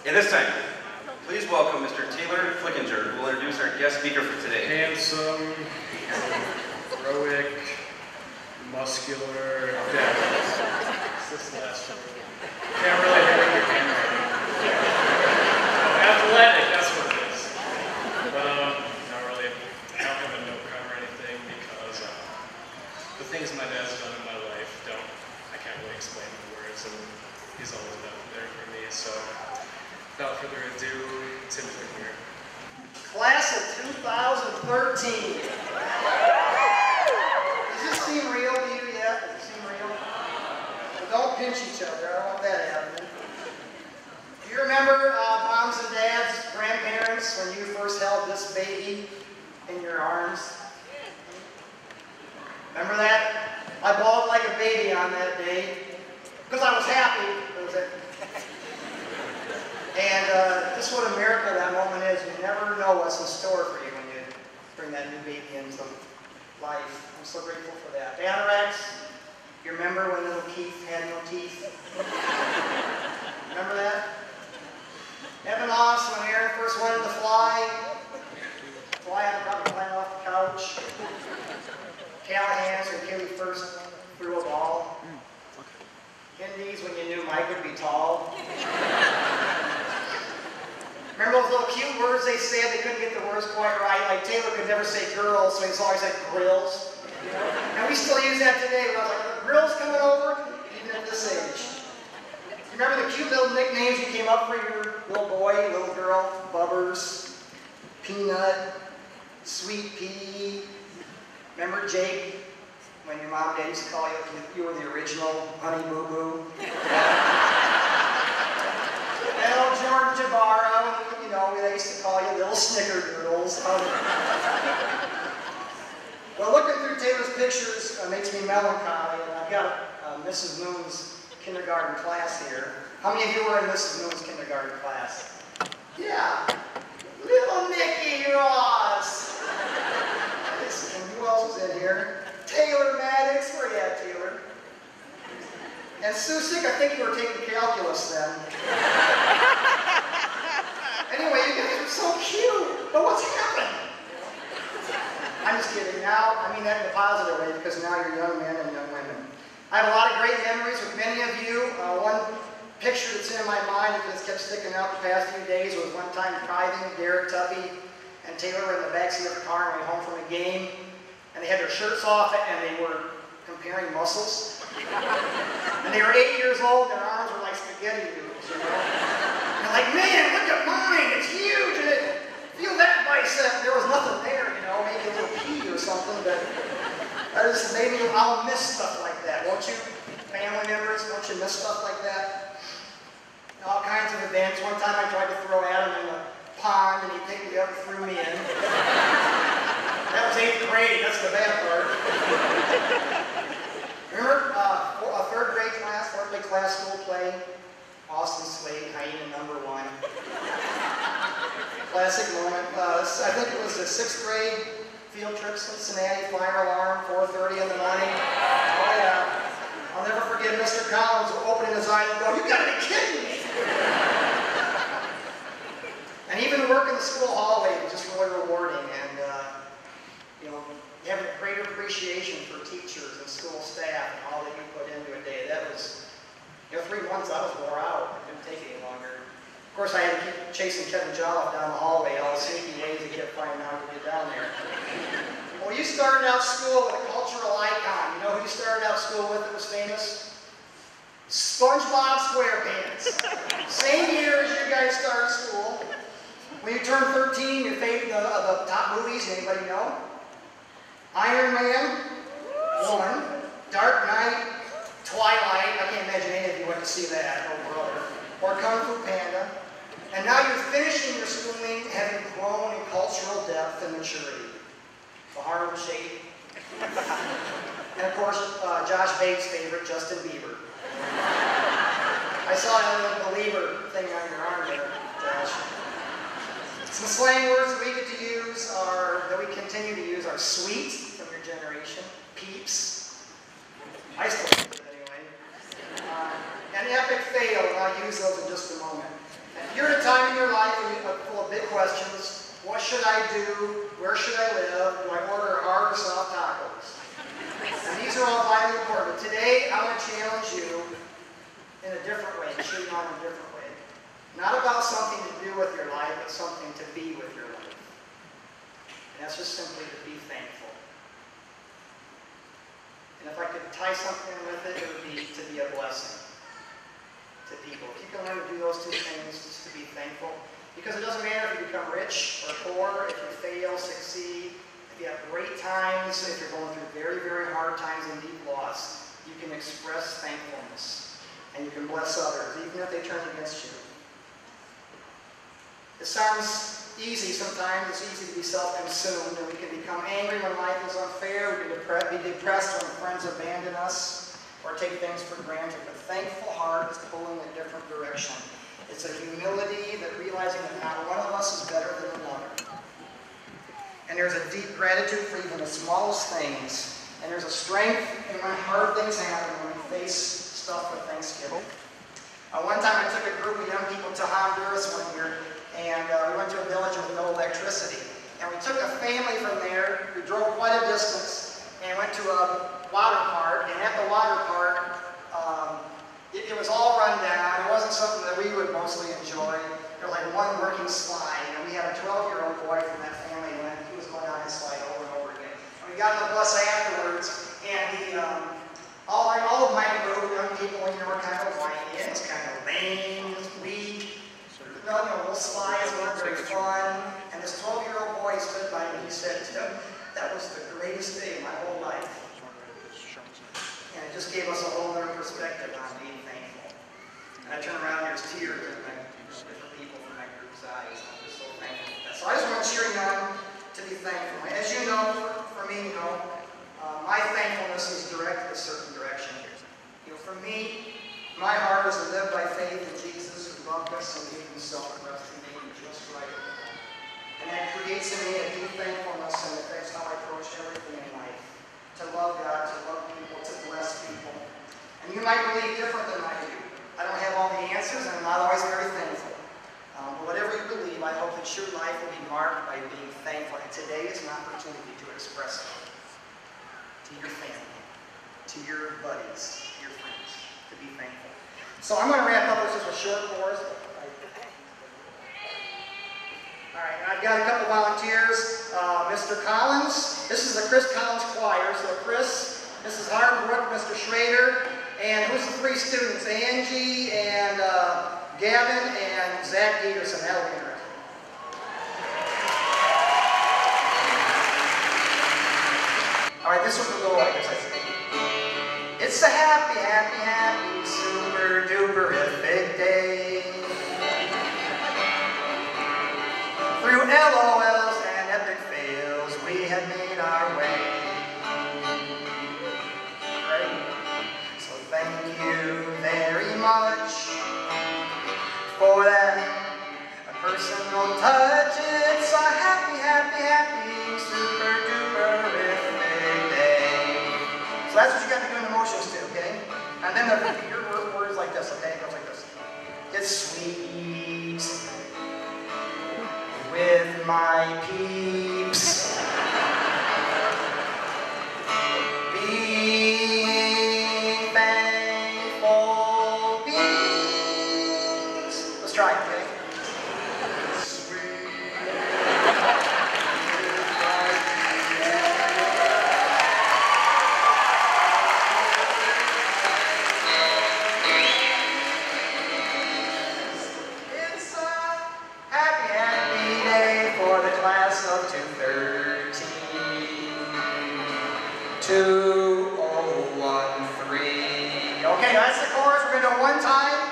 At this time, please welcome Mr. Taylor Flickinger, who will introduce our guest speaker for today. Handsome, heroic, muscular, deaf. This last one. Can't really hit your handwriting. Athletic, that's what it is. But not really. I don't have a note card or anything because the things my dad's done in my life I can't really explain in words, and he's always been there for me. So without further ado, Tim Flickinger. Class of 2013. Does this seem real to you yet? Does it seem real? Well, don't pinch each other. I don't want that happening. Do you remember moms and dads, grandparents, when you first held this baby in your arms? Remember that? I bawled like a baby on that day because I was happy. And just what a miracle that moment is. You never know what's in store for you when you bring that new baby into life. I'm so grateful for that. Anoraks, you remember when little Keith had no teeth? Remember that? Evan Oss, when Aaron first wanted to fly on the rubber plant off the couch. Callahan's when Kimmy first threw a ball. Kennedy's when you knew Mike would be tall. Remember those little cute words they said? They couldn't get the words quite right. Like Taylor could never say girls, so he's always like grills. You know? And we still use that today. We're like, the grill's coming over, even at this age. Remember the cute little nicknames you came up for your little boy, little girl? Bubbers, Peanut, Sweet Pea. Remember Jake? When your mom and dad used to call you, you were the original Honey Boo Boo. And old Jordan Jabara, you know, they used to call you Little Snickerdoodles. Well, looking through Taylor's pictures makes me melancholy, and I've got Mrs. Moon's kindergarten class here. How many of you were in Mrs. Moon's kindergarten class? Yeah. Little Nicky Ross. And who else was in here? Taylor Maddox. Where you at, Taylor? And Susik, I think you were taking calculus then. Anyway, you guys are so cute. But what's happened? I'm just kidding. Now, I mean that in a positive way because now you're young men and young women. I have a lot of great memories with many of you. One picture that's in my mind that kept sticking out the past few days was one time driving. Derek, Tuppy, and Taylor were in the backseat of the car on the way home from a game. And they had their shirts off and they were comparing muscles. And they were 8 years old, their arms were like spaghetti noodles, you know? And they're like, man, look at mine, it's huge, and feel that bicep. There was nothing there, you know, maybe a little pea or something, but that just made me, I'll miss stuff like that, won't you? Family members, don't you miss stuff like that? All kinds of events. One time I tried to throw Adam in a pond, and he picked me up and threw me in. That was 8th grade, that's the bad part. Remember a 3rd grade class, 4th grade class school play? Austin Slade, Hyena #1. Classic moment. I think it was the 6th grade field trip, Cincinnati, fire alarm, 4:30 in the morning. Oh yeah. I'll never forget Mr. Collins opening his eyes and going, "You gotta be kidding me!" And even the work in the school hallway was just really rewarding, and you know, having a greater appreciation for teachers and school staff and all that you put into a day. That was, you know, 3 months I was wore out. It didn't take any longer. Of course, I had to keep chasing Kevin Jolliffe down the hallway, all the sneaky ways he kept finding out to get down there. Well, you started out school with a cultural icon. You know who you started out school with that was famous? SpongeBob SquarePants. Same year as you guys started school. When you turned 13, your favorite, the top movies, anybody know? Iron Man 1, Dark Knight, Twilight. I can't imagine any of you went to see that, oh brother. Or Kung Fu Panda. And now you're finishing your schooling having grown in cultural depth and maturity. The Harlem Shake. And of course, Josh Bates' favorite, Justin Bieber. I saw that little believer thing on your arm there, Josh. Some slang words that we get to use that we continue to use are sweet from your generation, peeps. I still use it anyway. An epic fail, and I'll use those in just a moment. If you're to questions. What should I do? Where should I live? Do I order hard or soft tacos? And these are all vitally important. Today, I want to challenge you in a different way, to show you on a different way. Not about something to do with your life, but something to be with your life. And that's just simply to be thankful. And if I could tie something with it, it would be to be a blessing to people. If you can learn to do those two things, just to be thankful. Because it doesn't matter if you become rich or poor, if you fail, succeed, if you have great times, if you're going through very, very hard times and deep loss, you can express thankfulness. And you can bless others, even if they turn against you. It sounds easy sometimes. It's easy to be self-consumed, and we can become angry when life is unfair. We can be depressed when friends abandon us or take things for granted. But thankful heart is pulling a different direction. It's a humility that realizing that not one of us is better than another. And there's a deep gratitude for even the smallest things. And there's a strength in when hard things happen, when we face stuff with Thanksgiving. One time I took a group of young people to Honduras one year, and we went to a village with no electricity. And we took a family from there. We drove quite a distance and went to a water park. And at the water park, it was all run down. It wasn't something that we would mostly enjoy. There was like one working slide, and we had a 12-year-old boy from that family, and he was going on his slide over and over again. And we got on the bus afterwards, and all of my group, young people, were kind of whiny. It was kind of lame, it was weak. Those slides weren't very fun. And this 12-year-old boy stood by me. He said, "Tim, that was the greatest day of my whole life." And it just gave us a whole other perspective on being thankful. And I turned around, there's tears in different people from my group's eyes. I'm just so thankful for that. So I just want to cheer you on to be thankful. As you know, for me, my thankfulness is directed a certain direction. For me, my heart is to live by faith in Jesus, who loved us and gave himself for us and made him just right. And that creates in me a deep thankfulness, and affects how I approach everything in life. To love God, to love people, to bless people. And you might believe different than I do. I don't have all the answers, and I'm not always very thankful. But whatever you believe, I hope that your life will be marked by being thankful. And today is an opportunity to express it to your family, to your buddies, to your friends, to be thankful. So I'm going to wrap up with just a short chorus. All right, I've got a couple volunteers. Mr. Collins, this is the Chris Collins Choir. So Chris, Mrs. Hardenbrook, Mr. Schrader, and who's the three students? Angie and Gavin and Zach Peterson. That'll be interesting. All right, this one will go like this, I think. It's a happy, happy, happy, super duperific day. Through LOLs and epic fails, we have made our way. Right? So thank you very much for that personal touch. It's a happy, happy, happy, super duperific day. So that's what you got to do in emotions too, okay? And then your word is like this, okay? It goes like this. It's sweet with my peeps. Being thankful beings. Let's try it, okay? Of 213 2013. Okay, that's the chorus. We're going to do it one time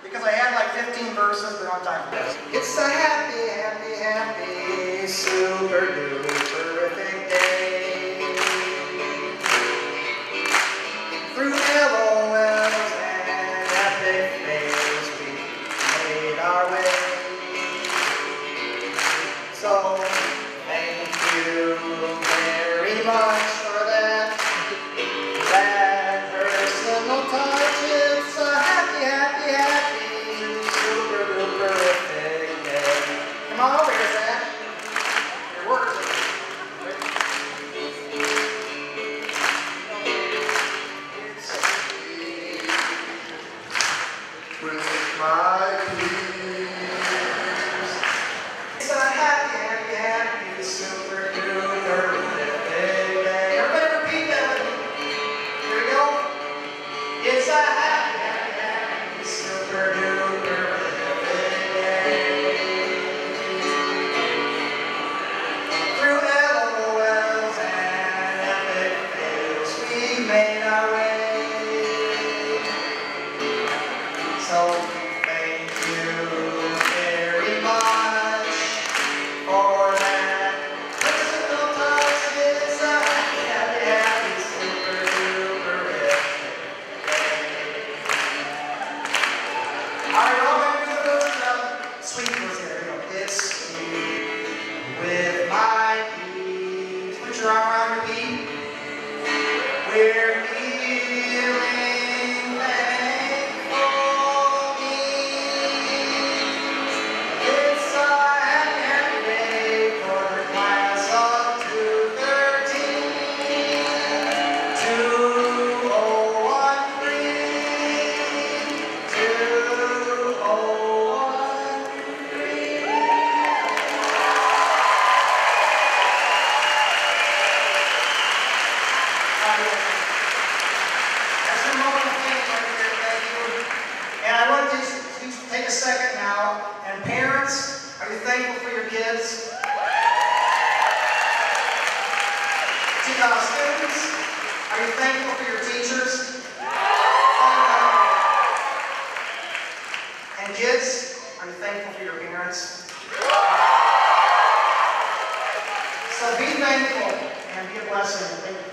because I had like 15 verses, but on time. It's a happy, happy, happy, super duper-ific day. Through LOLs and epic fails, we made our way. So, thank you very much for that personal touch. It's a happy, happy, happy, super duper-ific day. Come on over here. peers. It's a happy, happy, happy, super duper big day. Everybody repeat that with me. Here we go. It's a happy, happy, happy, super duper big day. Through LOLs and epic fails, we made our way. So thank you very much for that. Personal touch is a happy, happy, happy, super duper day. Alright, all ready for the version of sweet verse here. It's me with my peace. Put your arm around your feet. We're feeling thankful. It's a happy, happy day for the class of 213. 2013. 2013. That's your moment of fame right there, thank you. And I want to just take a second now, and parents, are you thankful for your kids? Students, are you thankful for your teachers? And kids, are you thankful for your parents? So be thankful and be a blessing. Thank you.